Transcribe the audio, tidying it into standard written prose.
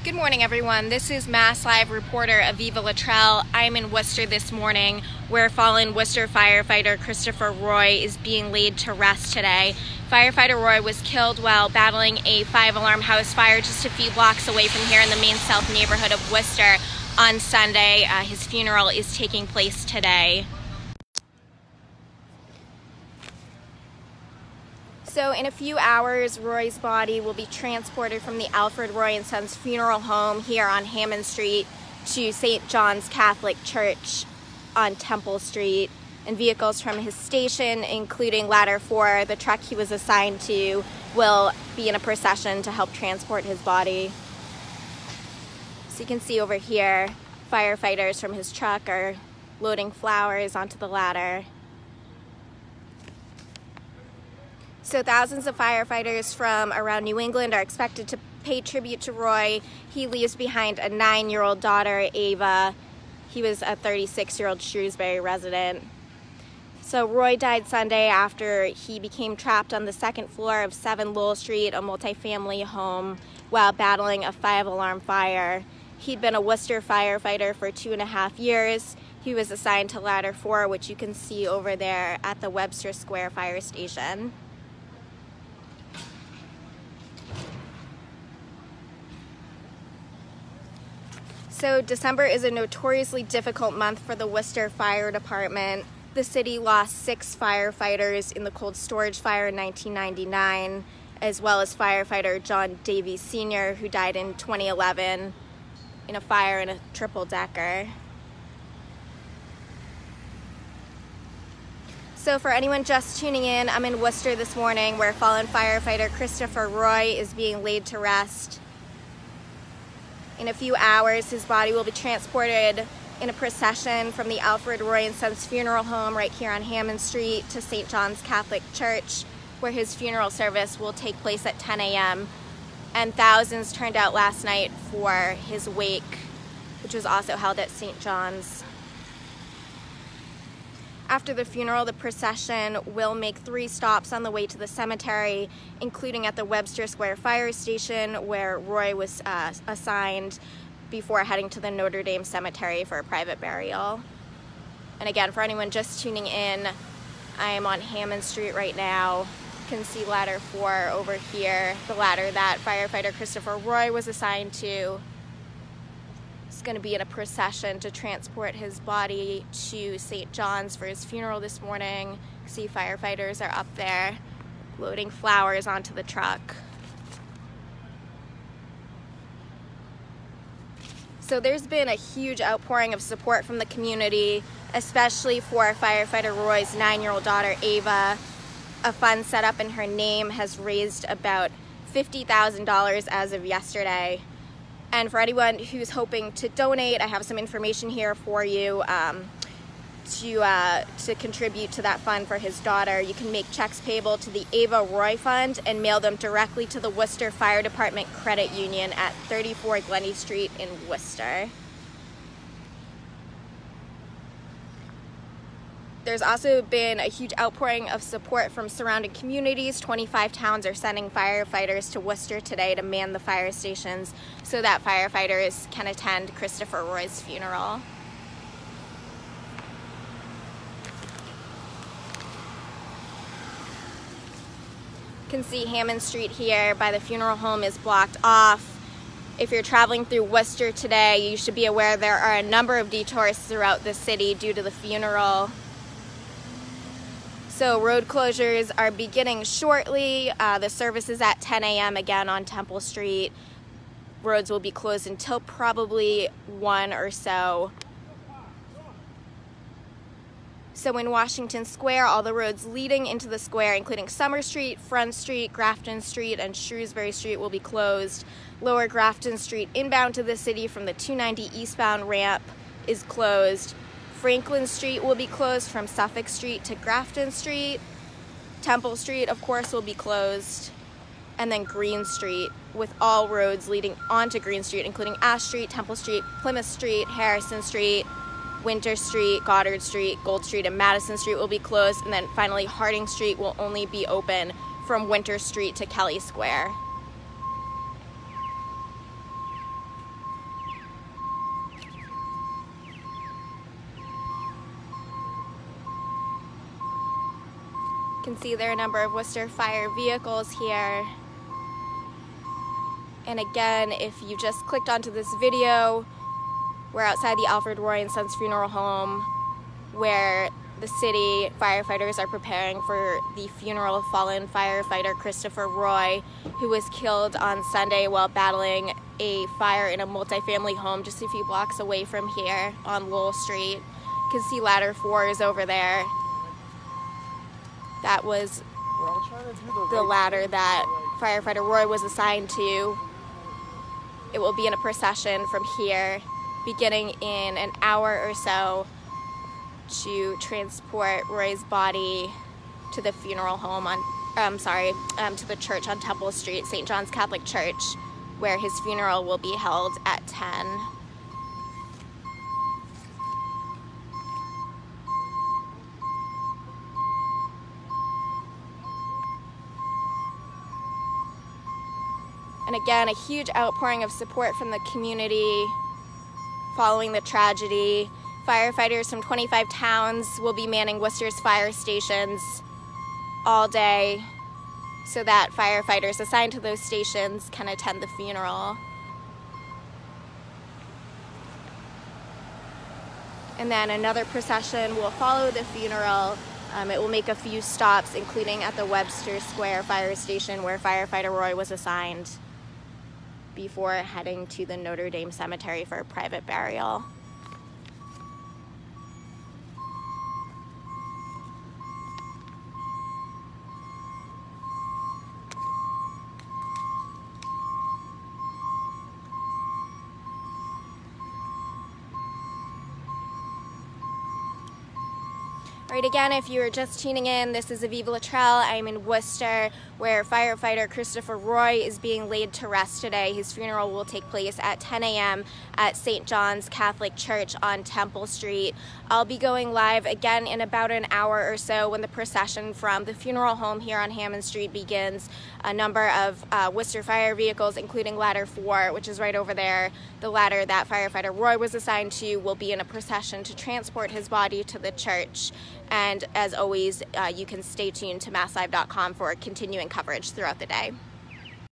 Good morning, everyone. This is MassLive reporter Aviva Luttrell. I'm in Worcester this morning, where fallen Worcester firefighter Christopher Roy is being laid to rest today. Firefighter Roy was killed while battling a 5-alarm house fire just a few blocks away from here in the Main South neighborhood of Worcester on Sunday. His funeral is taking place today. So in a few hours, Roy's body will be transported from the Alfred Roy & Sons Funeral Home here on Hammond Street to St. John's Catholic Church on Temple Street, and vehicles from his station, including Ladder 4, the truck he was assigned to, will be in a procession to help transport his body. So you can see over here, firefighters from his truck are loading flowers onto the ladder. So thousands of firefighters from around New England are expected to pay tribute to Roy. He leaves behind a 9-year-old daughter, Ava. He was a 36-year-old Shrewsbury resident. So Roy died Sunday after he became trapped on the second floor of 7 Lowell Street, a multifamily home, while battling a 5-alarm fire. He'd been a Worcester firefighter for 2.5 years. He was assigned to Ladder 4, which you can see over there at the Webster Square Fire Station. So December is a notoriously difficult month for the Worcester Fire Department. The city lost 6 firefighters in the cold storage fire in 1999, as well as firefighter John Davies Sr., who died in 2011 in a fire in a triple-decker. So for anyone just tuning in, I'm in Worcester this morning, where fallen firefighter Christopher Roy is being laid to rest. In a few hours, his body will be transported in a procession from the Alfred Roy & Sons Funeral Home right here on Hammond Street to St. John's Catholic Church, where his funeral service will take place at 10 a.m. And thousands turned out last night for his wake, which was also held at St. John's. After the funeral, the procession will make 3 stops on the way to the cemetery, including at the Webster Square Fire Station, where Roy was assigned, before heading to the Notre Dame Cemetery for a private burial. And again, for anyone just tuning in, I am on Hammond Street right now. You can see Ladder 4 over here, the ladder that firefighter Christopher Roy was assigned to. It's going to be in a procession to transport his body to St. John's for his funeral this morning. See, firefighters are up there loading flowers onto the truck. So there's been a huge outpouring of support from the community, especially for firefighter Roy's 9-year-old daughter, Ava. A fund set up in her name has raised about $50,000 as of yesterday. And for anyone who's hoping to donate, I have some information here for you to contribute to that fund for his daughter. You can make checks payable to the Ava Roy Fund and mail them directly to the Worcester Fire Department Credit Union at 34 Glennie Street in Worcester. There's also been a huge outpouring of support from surrounding communities. 25 towns are sending firefighters to Worcester today to man the fire stations so that firefighters can attend Christopher Roy's funeral. You can see Hammond Street here by the funeral home is blocked off. If you're traveling through Worcester today, you should be aware there are a number of detours throughout the city due to the funeral. So road closures are beginning shortly. The service is at 10 a.m. again on Temple Street. Roads will be closed until probably 1 or so. So in Washington Square, all the roads leading into the square, including Summer Street, Front Street, Grafton Street, and Shrewsbury Street, will be closed. Lower Grafton Street inbound to the city from the 290 eastbound ramp is closed. Franklin Street will be closed from Suffolk Street to Grafton Street. Temple Street, of course, will be closed. And then Green Street, with all roads leading onto Green Street, including Ash Street, Temple Street, Plymouth Street, Harrison Street, Winter Street, Goddard Street, Gold Street, and Madison Street will be closed. And then finally, Harding Street will only be open from Winter Street to Kelly Square. can see there are a number of Worcester fire vehicles here. And again, if you just clicked onto this video, we're outside the Alfred Roy and Sons Funeral Home, where the city firefighters are preparing for the funeral of fallen firefighter Christopher Roy, who was killed on Sunday while battling a fire in a multifamily home just a few blocks away from here on Lowell Street. You can see ladder 4 is over there. That was the ladder that firefighter Roy was assigned to. It will be in a procession from here, beginning in an hour or so, to transport Roy's body to the funeral home to the church on Temple Street, St. John's Catholic Church, where his funeral will be held at 10. And again, a huge outpouring of support from the community following the tragedy. Firefighters from 25 towns will be manning Worcester's fire stations all day so that firefighters assigned to those stations can attend the funeral. And then another procession will follow the funeral. It will make a few stops, including at the Webster Square fire station where firefighter Roy was assigned, before heading to the Notre Dame Cemetery for a private burial. All right, again, if you are just tuning in, this is Aviva Luttrell. I'm in Worcester, where firefighter Christopher Roy is being laid to rest today. His funeral will take place at 10 a.m. at St. John's Catholic Church on Temple Street. I'll be going live again in about an hour or so when the procession from the funeral home here on Hammond Street begins. A number of Worcester fire vehicles, including ladder 4, which is right over there, the ladder that firefighter Roy was assigned to, will be in a procession to transport his body to the church. And as always, you can stay tuned to MassLive.com for continuing coverage throughout the day.